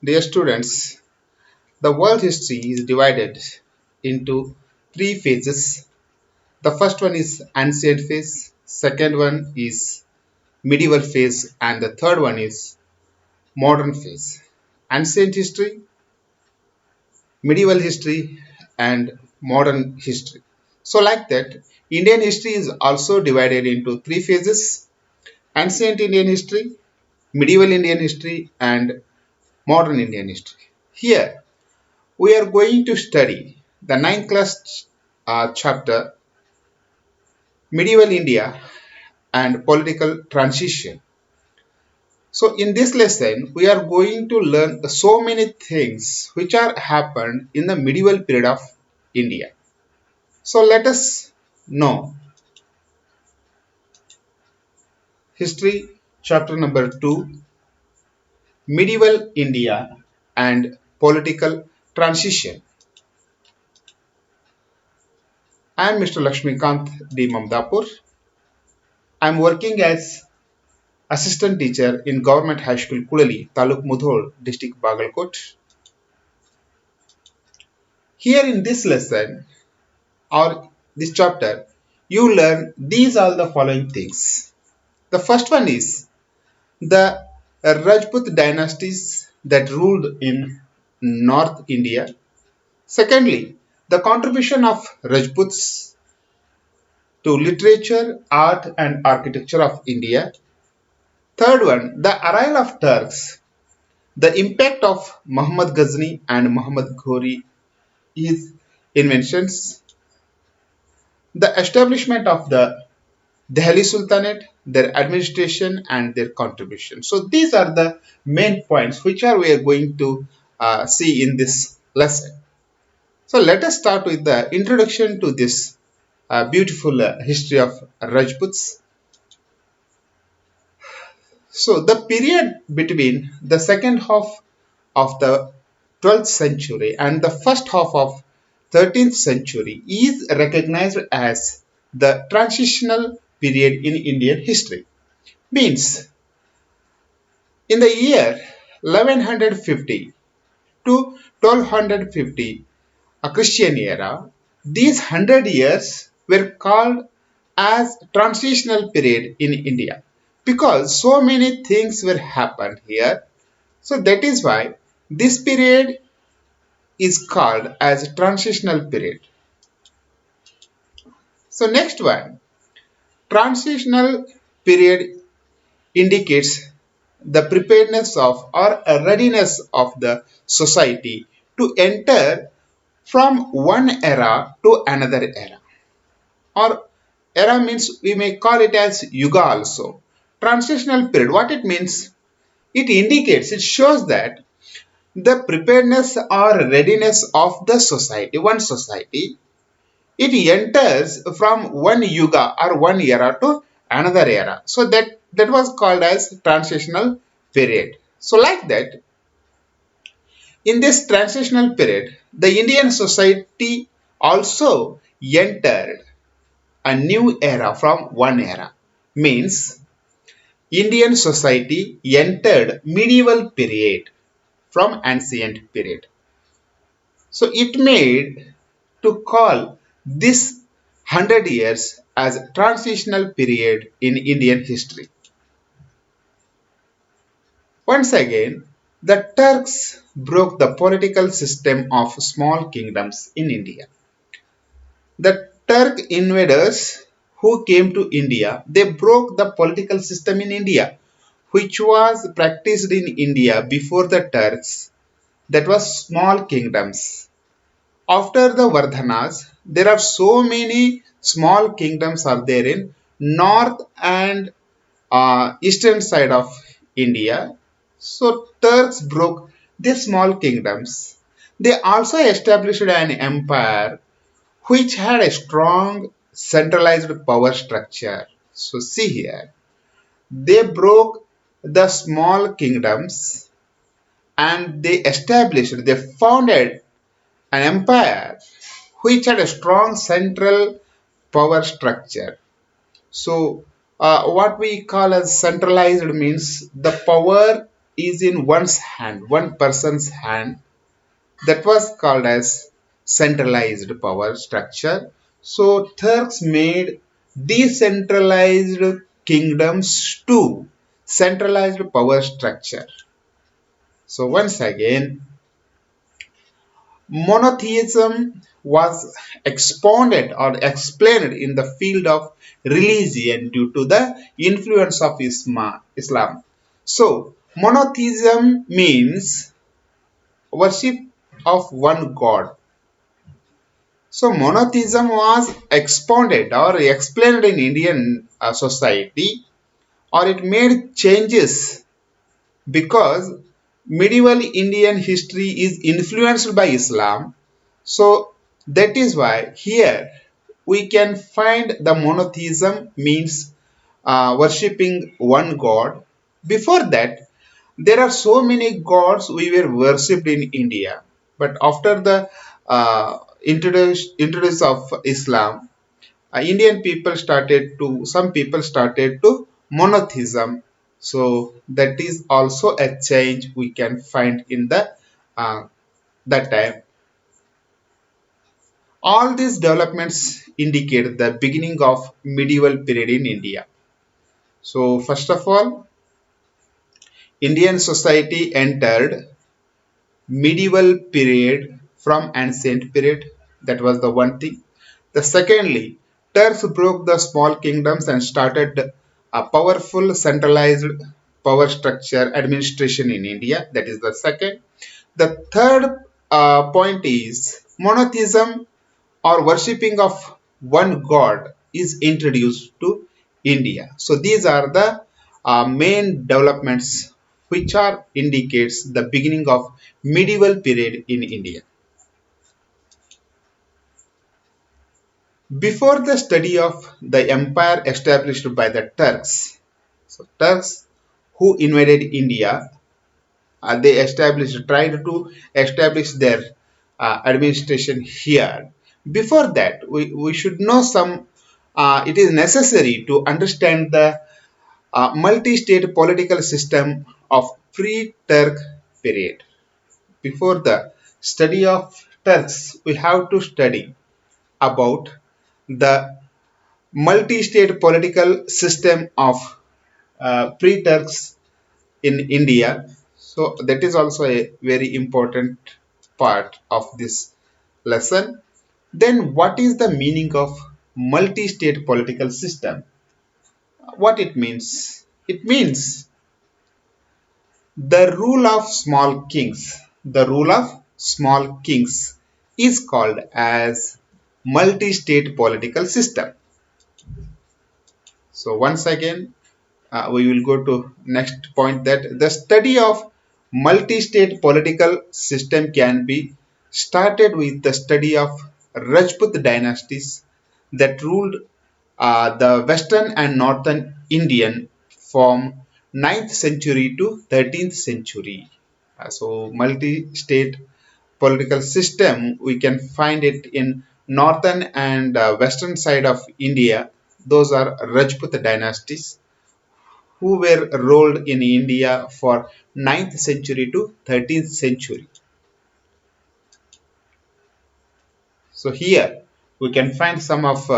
Dear students, the world history is divided into three phases. The first one is ancient phase, second one is medieval phase, and the third one is modern phase. Ancient history, medieval history, and modern history. So, like that, Indian history is also divided into three phases: ancient Indian history, medieval Indian history, and modern Indian history. Here, we are going to study the ninth class chapter, Medieval India and Political Transition. So in this lesson, we are going to learn so many things which are happened in the medieval period of India. So let us know history chapter number 2, Medieval India and Political Transition. I am Mr. Laxmikant D. Mamadapur. I am working as assistant teacher in Government High School Kulali, Taluk Mudhol, District Bagalkot. Here in this lesson or this chapter, you learn these are the following things. The first one is the Rajput Dynasties that ruled in North India. Secondly, the contribution of Rajputs to literature, art and architecture of India. Third one, the arrival of Turks. The impact of Muhammad Ghazni and Muhammad Ghori his inventions, the establishment of the Delhi Sultanate, their administration and their contribution. So these are the main points which are we are going to see in this lesson. So let us start with the introduction to this beautiful history of Rajputs. So the period between the second half of the 12th century and the first half of 13th century is recognized as the transitional period in Indian history. Means in the year 1150 to 1250, a Christian era, these 100 years were called as transitional period in India because so many things were happened here. So that is why this period is called as transitional period. So next one, transitional period indicates the preparedness of or a readiness of the society to enter from one era to another era. Or era means we may call it as yuga also. Transitional period, what it means? It indicates, it shows that the preparedness or readiness of the society, one society, it enters from one yuga or one era to another era. So that was called as transitional period. So like that, in this transitional period, the Indian society also entered a new era from one era. Means Indian society entered medieval period from ancient period. So it made to call this 100 years as transitional period in Indian history. Once again, the Turks broke the political system of small kingdoms in India. The Turk invaders who came to India, they broke the political system in India, which was practiced in India before the Turks. That was small kingdoms. After the Vardhanas, there are so many small kingdoms are there in north and eastern side of India. So Turks broke these small kingdoms. They also established an empire which had a strong centralized power structure. So see here, they broke the small kingdoms and they founded an empire which had a strong central power structure. So, what we call as centralized means the power is in one's hand, one person's hand. That was called as centralized power structure. So Turks made decentralized kingdoms to centralized power structure. So once again, monotheism was expounded or explained in the field of religion due to the influence of Islam. So monotheism means worship of one god. So monotheism was expounded or explained in Indian society, or it made changes because medieval Indian history is influenced by Islam. So that is why here we can find the monotheism means worshipping one god. Before that, there are so many gods we were worshipped in India, but after the introduce of Islam, some people started to monotheism. So that is also a change we can find in the that time. All these developments indicate the beginning of medieval period in India. So first of all, Indian society entered medieval period from ancient period. That was the one thing. The secondly, Turks broke the small kingdoms and started a powerful centralized power structure administration in India. That is the second. The third point is monotheism or worshipping of one god is introduced to India. So these are the main developments which are indicates the beginning of medieval period in India. Before the study of the empire established by the Turks, so Turks who invaded India, tried to establish their administration here. Before that, we should know some, it is necessary to understand the multi-state political system of pre-Turk period. Before the study of Turks, we have to study about the multi-state political system of pre-Turks in India. So that is also a very important part of this lesson. Then what is the meaning of multi-state political system? What it means? It means the rule of small kings. The rule of small kings is called as multi-state political system. So once again, we will go to next point, that the study of multi-state political system can be started with the study of Rajput dynasties that ruled the western and northern Indian from 9th century to 13th century. So multi-state political system, we can find it in northern and western side of India. Those are Rajput dynasties who were ruled in India for 9th century to 13th century. So here we can find some of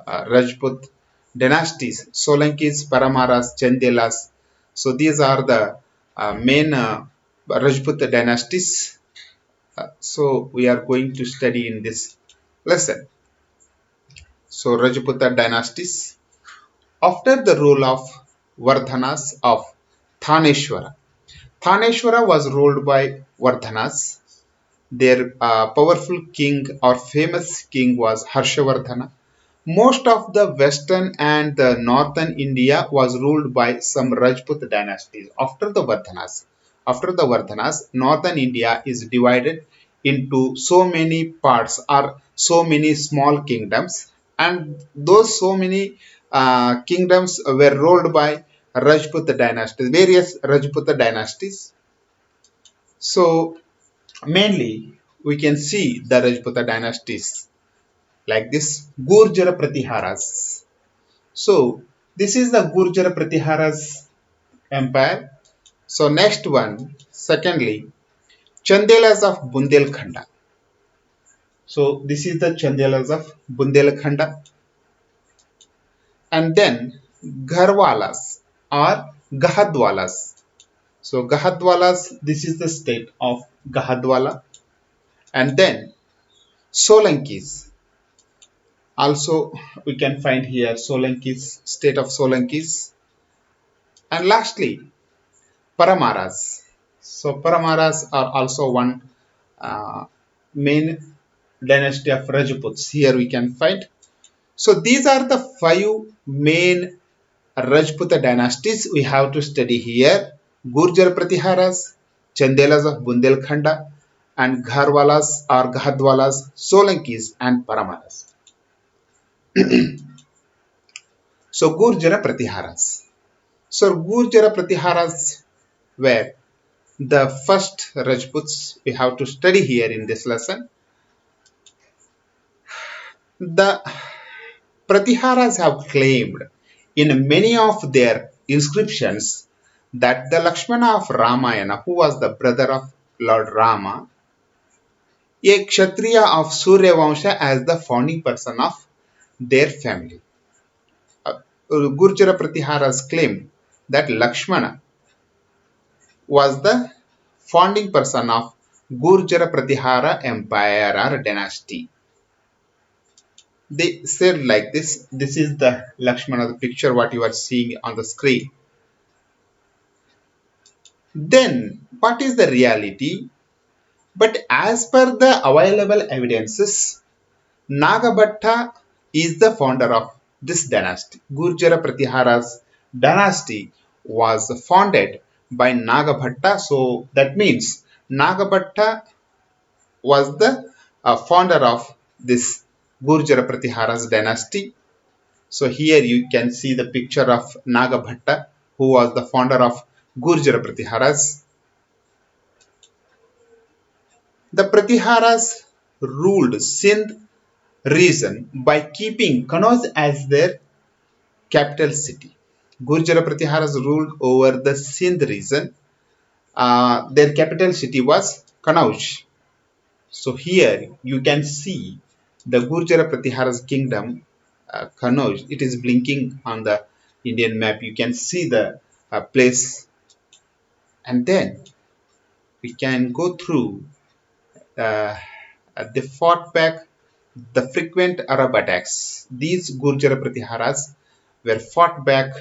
Rajput dynasties, Solankis, Paramaras, Chandelas. So these are the main Rajput dynasties. So we are going to study in this lesson. So Rajputa dynasties. After the rule of Vardhanas of Thaneshwara. Thaneshwara was ruled by Vardhanas. Their powerful king or famous king was Harshavardhana. Most of the western and the northern India was ruled by some Rajput dynasties After the Vardhanas, northern India is divided into so many parts or so many small kingdoms, and those so many kingdoms were ruled by various Rajput dynasties. So mainly we can see the Rajput dynasties like this Gurjara Pratiharas. So this is the Gurjara Pratiharas empire. So next one, secondly, Chandelas of Bundelkhanda. So this is the Chandelas of Bundelkhanda. And then Gharwalas or Gahadwalas. So Gahadwalas, this is the state of Gahadwala. And then Solankis. Also we can find here Solankis, state of Solankis. And lastly, Paramaras. So Paramaras are also one main dynasty of Rajputs. Here we can find. So these are the five main Rajputa dynasties we have to study here. Gurjar Pratiharas, Chandelas of Bundelkhanda, and Gharwalas or Gahadwalas, Solankis, and Paramaras. So Gurjara Pratiharas. So Gurjara Pratiharas were the first Rajputs we have to study here in this lesson. The Pratiharas have claimed in many of their inscriptions that the Lakshmana of Ramayana, who was the brother of Lord Rama, a Kshatriya of Surya Vamsha, as the founding person of their family. Gurjara Pratiharas claim that Lakshmana was the founding person of Gurjara Pratihara Empire or dynasty. They said like this. This is the Lakshmana, the picture what you are seeing on the screen. Then, what is the reality? But as per the available evidences, Nagabhatta is the founder of this dynasty. Gurjara Pratihara's dynasty was founded by Nagabhatta. So that means Nagabhatta was the founder of this Gurjara Pratihara's dynasty. So here you can see the picture of Nagabhatta, who was the founder of Gurjara Pratiharas. The Pratiharas ruled Sindh region by keeping Kannauj as their capital city. Gurjara Pratiharas ruled over the Sindh region. Their capital city was Kannauj. So here you can see the Gurjara Pratiharas kingdom, Kannauj. It is blinking on the Indian map. You can see the place, and then we can go through. Uh, they fought back the frequent Arab attacks. These Gurjara Pratiharas were fought back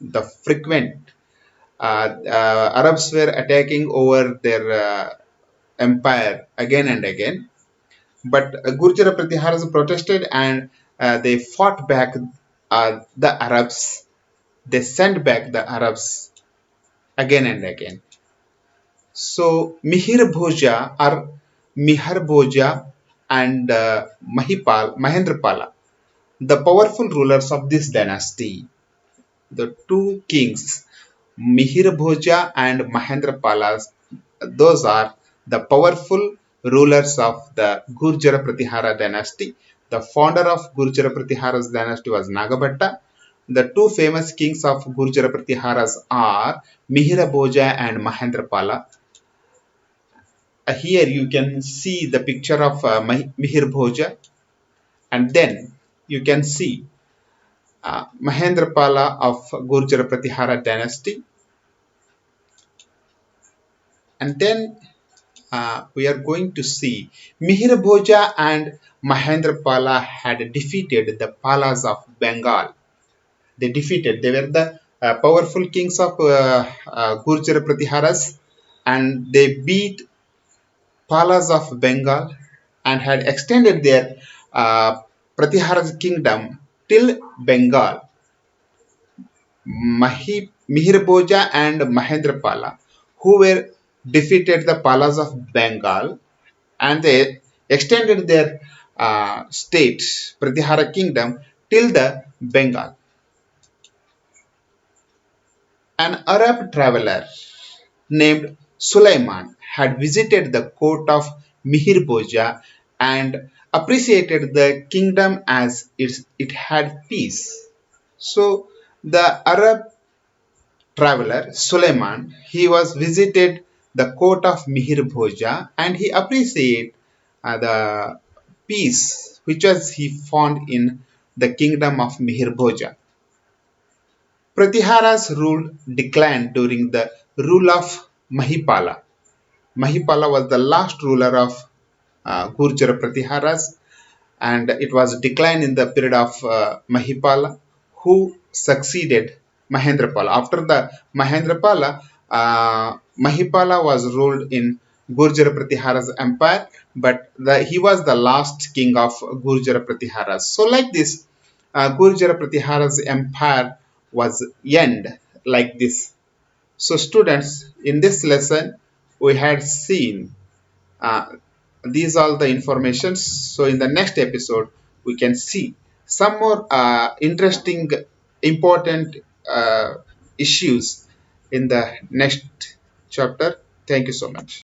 the frequent. Arabs were attacking over their empire again and again, but Gurjara Pratiharas protested and they fought back the Arabs. They sent back the Arabs again and again. So Mihir Bhoja or Mihar Bhoja and Mahendrapala, the powerful rulers of this dynasty, the two kings, Mihir Bhoja and Mahendrapala, those are the powerful rulers of the Gurjara Pratihara dynasty. The founder of Gurjara Pratihara's dynasty was Nagabhatta. The two famous kings of Gurjara Pratiharas are Mihira Bhoja and Mahendrapala. Here you can see the picture of Mihir Bhoja, and then you can see Mahendrapala of Gurjara Pratihara dynasty, and then we are going to see Mihir Bhoja and Mahendrapala had defeated the Palas of Bengal. They were the powerful kings of Gurjara Pratiharas, and they beat Palas of Bengal and had extended their Pratihara kingdom till Bengal. Mihirboja and Mahendrapala, who were defeated the Palas of Bengal, and they extended their state, Pratihara kingdom, till the Bengal. An Arab traveler named Sulaiman had visited the court of Mihirboja and appreciated the kingdom as it had peace. So the Arab traveler Suleiman, he was visited the court of Mihir Bhoja and he appreciated the peace which was he found in the kingdom of Mihir Bhoja. Pratihara's rule declined during the rule of Mahipala. Mahipala was the last ruler of Gurjara Pratiharas, and it was declined in the period of Mahipala, who succeeded Mahendrapala. After the Mahendrapala, Mahipala was ruled in Gurjara Pratihara's empire, but he was the last king of Gurjara Pratiharas. So, like this, Gurjara Pratihara's empire was end like this. So, students, in this lesson, we had seen uh, these are the informations. So in the next episode, we can see some more interesting, important issues in the next chapter. Thank you so much.